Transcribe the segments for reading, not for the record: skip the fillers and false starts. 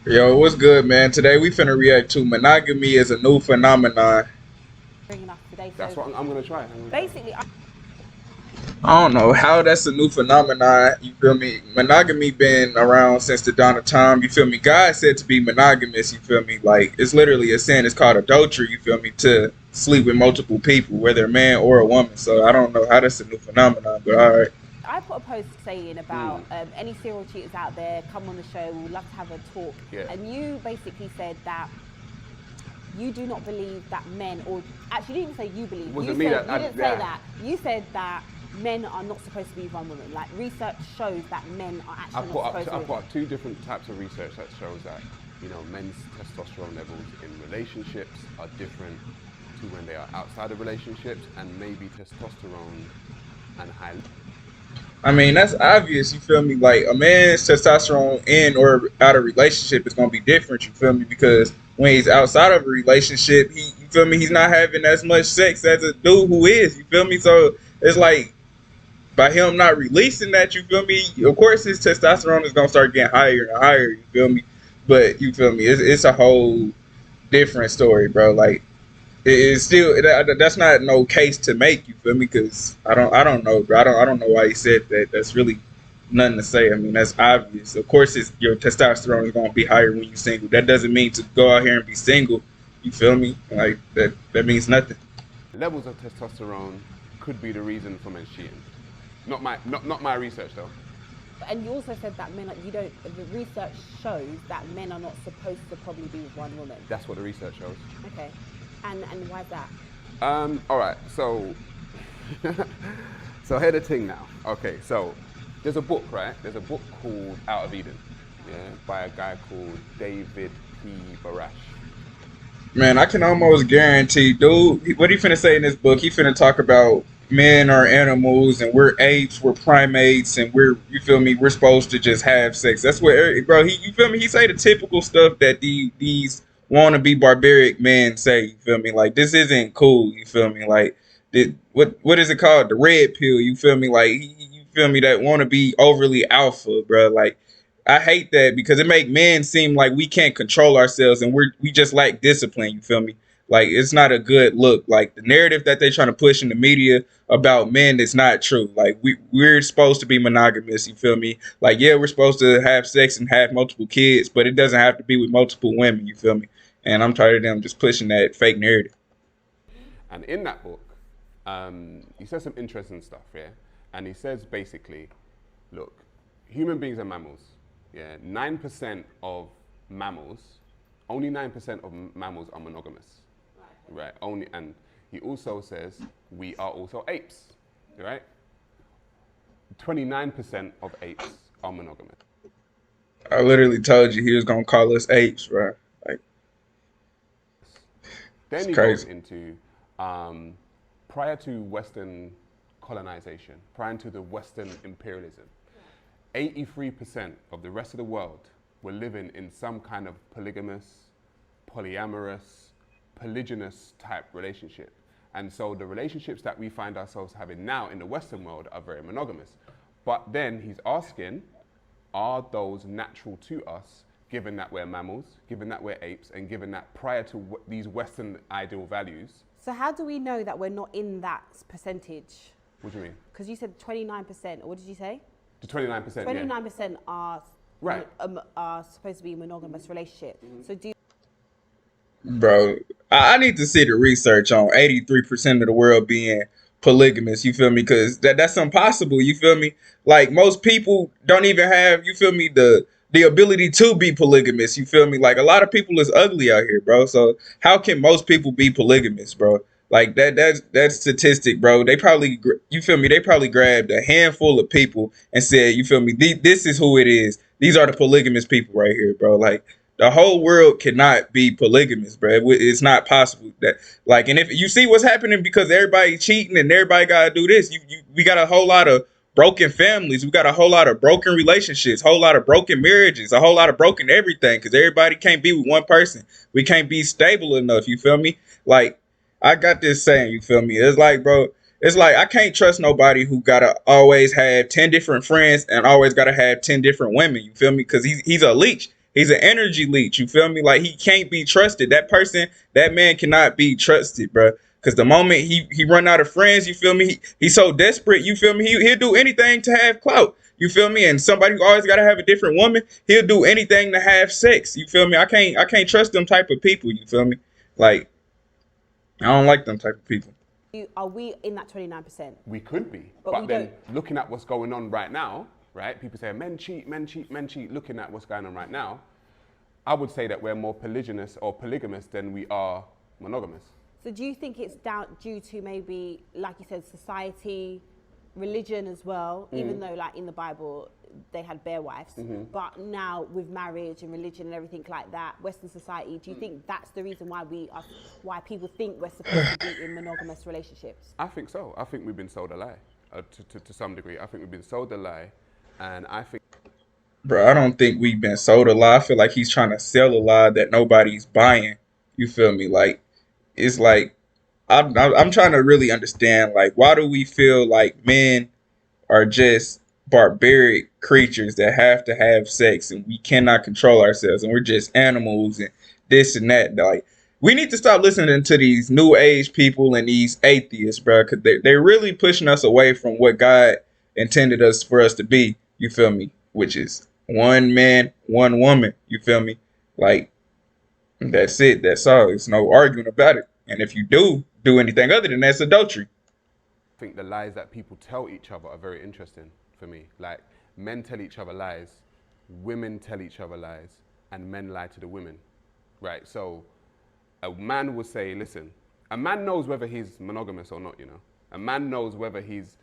Yo, what's good, man? Today we finna react to monogamy as a new phenomenon. Enough today. That's So what I'm gonna try. I'm gonna try. basically, I don't know how that's a new phenomenon. You feel me? Monogamy been around since the dawn of time. You feel me? God said to be monogamous. You feel me? Like it's literally a sin. It's called adultery. You feel me? To sleep with multiple people, whether a man or a woman. So I don't know how that's a new phenomenon, but all right. I put a post saying about any serial cheaters out there, come on the show, we'd love to have a talk. Yeah. And you basically said that you do not believe that men, or actually you didn't say you believe. Was You it me said, that? you didn't say that. You said that men are not supposed to be with one woman. Like research shows that men are I actually put not up. supposed I to. put up two different types of research that shows that men's testosterone levels in relationships are different to when they are outside of relationships, and maybe testosterone and high. I mean, that's obvious, you feel me? Like a man's testosterone in or out of relationship is gonna be different, you feel me? Because when he's outside of a relationship, you feel me, he's not having as much sex as a dude who is, you feel me? So it's like by him not releasing that, you feel me? Of course his testosterone is gonna start getting higher and higher, you feel me? But you feel me, it's a whole different story, bro. Like it's still that's not no case to make. You feel me? Because I don't know, bro. I don't know why he said that. That's really nothing to say. I mean, that's obvious. Of course, your testosterone is gonna be higher when you're single. That doesn't mean to go out here and be single. You feel me? Like that means nothing. Levels of testosterone could be the reason for men's cheating. Not my research though. And you also said that men, you don't. The research shows that men are not supposed to probably be with one woman. That's what the research shows. Okay, and why is that? All right. So, so here's the thing now. Okay. So, there's a book, right? There's a book called Out of Eden, yeah, by a guy called David P. Barash. Man, I can almost guarantee, dude. What he finna say in this book? He finna talk about men are animals and we're apes, we're primates, and we're you feel me? We're supposed to just have sex. That's what, bro. He you feel me? He say the typical stuff that these wanna be barbaric men say. You feel me? Like this isn't cool. You feel me? Like what is it called? The red pill. You feel me? Like you feel me? That wanna be overly alpha, bro. Like I hate that because it make men seem like we can't control ourselves and we just lack discipline. You feel me? Like it's not a good look. Like the narrative that they trying to push in the media about men is not true. Like we're supposed to be monogamous. You feel me? Like yeah, we're supposed to have sex and have multiple kids, but it doesn't have to be with multiple women. You feel me? And I'm tired of them just pushing that fake narrative. And in that book, he says some interesting stuff, yeah? And he says basically, look, human beings are mammals, yeah? 9% of mammals, only 9% of mammals are monogamous, right? Only, and he also says we are also apes, right? 29% of apes are monogamous. I literally told you he was gonna call us apes, bro. Like it's Then he goes crazy. into prior to Western colonization, prior to the Western imperialism, 83% of the rest of the world were living in some kind of polygamous, polyamorous, polygynous type relationship. And so the relationships that we find ourselves having now in the Western world are very monogamous. But then he's asking, are those natural to us, given that we're mammals, given that we're apes, and given that prior to these Western ideal values? So how do we know that we're not in that percentage? What do you mean? Because you said 29%, or what did you say? To 29%, 29% are Right. are supposed to be monogamous relationship. So do Bro, I need to see the research on 83% of the world being polygamous. You feel me? Because that's impossible. You feel me? Like most people don't even have. You feel me? The ability to be polygamous. You feel me? Like a lot of people is ugly out here, bro. So how can most people be polygamous, bro? Like that statistic, bro. They probably you feel me? They probably grabbed a handful of people and said, you feel me? This is who it is. These are the polygamous people right here, bro. Like the whole world cannot be polygamous, bro. It's not possible. That like, and if you see what's happening because everybody cheating and everybody gotta do this, we got a whole lot of broken families. We got a whole lot of broken relationships, whole lot of broken marriages, a whole lot of broken everything because everybody can't be with one person. We can't be stable enough. You feel me? Like I got this saying. You feel me? It's like, bro. It's like I can't trust nobody who gotta always have 10 different friends and always gotta have 10 different women. You feel me? Because he's a leech. He's an energy leech. You feel me? Like he can't be trusted. That person, that man cannot be trusted, bro. Because the moment he run out of friends, you feel me? He's so desperate. You feel me? He'll do anything to have clout. You feel me? And somebody who always gotta have a different woman, he'll do anything to have sex. You feel me? I can't trust them type of people. You feel me? Like I don't like them type of people. Are we in that 29%? We could be. But But we then looking at what's going on right now, right? People say men cheat, men cheat, men cheat. Looking at what's going on right now, I would say that we're more polygamous than we are monogamous. So do you think it's due to maybe, like you said, society, religion as well, even though like in the Bible they had bare wives, but now with marriage and religion and everything like that, Western society, do you think that's the reason why people think we're supposed to be in monogamous relationships? I think so. I think we've been sold a lie to some degree. I think we've been sold a lie, and I think. Bro, I don't think we've been sold a lie. I feel like he's trying to sell a lie that nobody's buying. You feel me? Like it's like I'm trying to really understand. Like, why do we feel like men are just barbaric creatures that have to have sex and we cannot control ourselves and we're just animals and this and that? Like, we need to stop listening to these new age people and these atheists, bro, because they're really pushing us away from what God intended us for us to be. You feel me? Which is one man, one woman. You feel me? Like, that's it. That's all. There's no arguing about it. And if you do anything other than that, it's adultery. I think the lies that people tell each other are very interesting for me. Like, men tell each other lies, women tell each other lies, and men lie to the women, right? So a man will say, listen, a man knows whether he's monogamous or not, you know? A man knows whether he's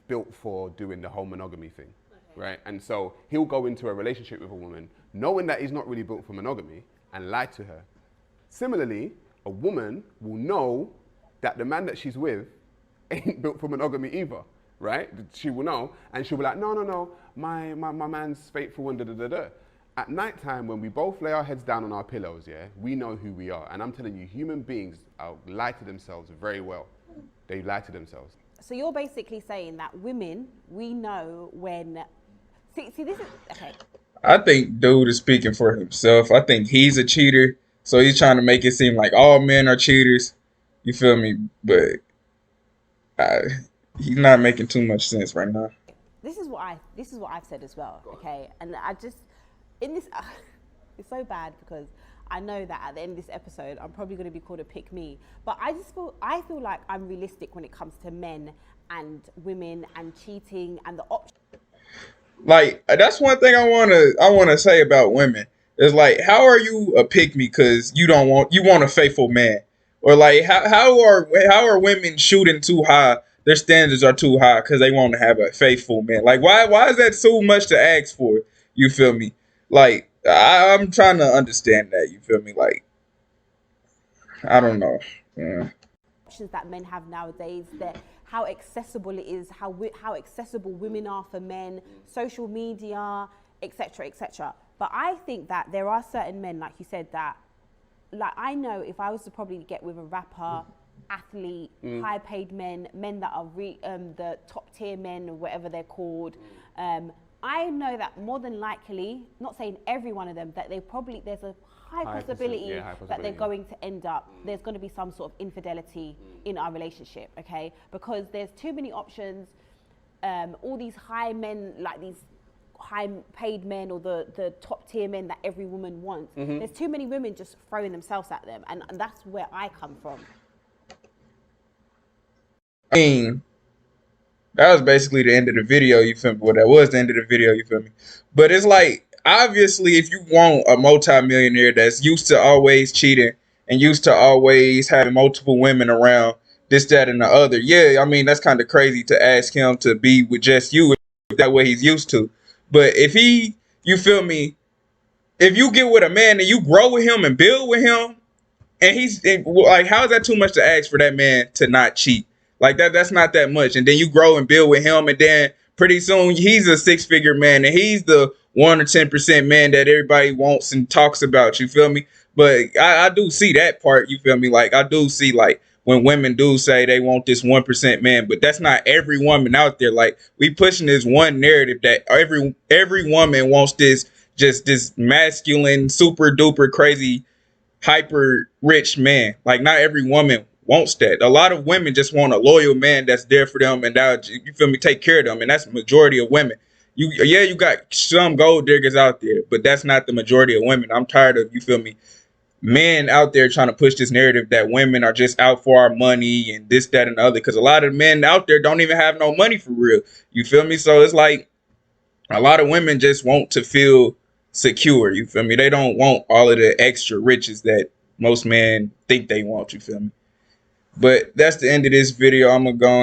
built for doing the whole monogamy thing, right? And so he'll go into a relationship with a woman knowing that he's not really built for monogamy and lie to her. Similarly, a woman will know that the man that she's with ain't built for monogamy either, right? She will know, and she'll be like, no, my man's faithful and da-da-da-da. At night time, when we both lay our heads down on our pillows, yeah, we know who we are. And I'm telling you, human beings lie to themselves very well. They lie to themselves. So you're basically saying that women, we know when... See, this is... Okay. I think dude is speaking for himself. I think he's a cheater. So he's trying to make it seem like all men are cheaters. You feel me? But he's not making too much sense right now. This is what I've said as well, okay? And I just... In this... it's so bad because I know that at the end of this episode, I'm probably going to be called a pick me. But I feel like I'm realistic when it comes to men and women and cheating and the option. Like, that's one thing I wanna say about women. It's like, how are you a pick me because you want a faithful man? Or like how are women shooting too high? Their standards are too high because they want to have a faithful man. Like why is that so much to ask for? You feel me? Like I'm trying to understand that. You feel me? Like I don't know. Yeah. Options that men have nowadays, that how accessible it is, how accessible women are for men, social media, etc., etc. But I think that there are certain men, like you said, that, like I know if I was to probably get with a rapper, athlete, high-paid men that are the top-tier men or whatever they're called, I know that more than likely, not saying every one of them, that there's a high possibility that they're going to end up, there's going to be some sort of infidelity in our relationship, okay? Because there's too many options, all these high men, like these high paid men or the top tier men that every woman wants. There's too many women just throwing themselves at them, and that's where I come from. I mean, that was basically the end of the video, you feel me? Well, that was the end of the video, you feel me? But it's like, obviously, if you want a multimillionaire that's used to always cheating and used to always having multiple women around, this, that, and the other, yeah, I mean, that's kind of crazy to ask him to be with just you if that's what he's used to. But if you feel me, if you get with a man and you grow with him and build with him, and like, how is that too much to ask for that man to not cheat? Like that's not that much. And then you grow and build with him, and then pretty soon he's a 6-figure man, and he's the 1 or 10% man that everybody wants and talks about. You feel me? But I do see that part. You feel me? Like I do see like when women do say they want this 1% man, but that's not every woman out there. Like we pushing this one narrative that every woman wants this just this masculine, super duper crazy, hyper rich man. Like not every woman wants that. A lot of women just want a loyal man that's there for them and that, you feel me, take care of them. And that's the majority of women. You got some gold diggers out there, but that's not the majority of women. I'm tired of, you feel me, men out there trying to push this narrative that women are just out for our money and this, that, and the other. Because a lot of men out there don't even have no money for real. You feel me? So it's like a lot of women just want to feel secure. You feel me? They don't want all of the extra riches that most men think they want. You feel me? But that's the end of this video. I'm gonna go ahead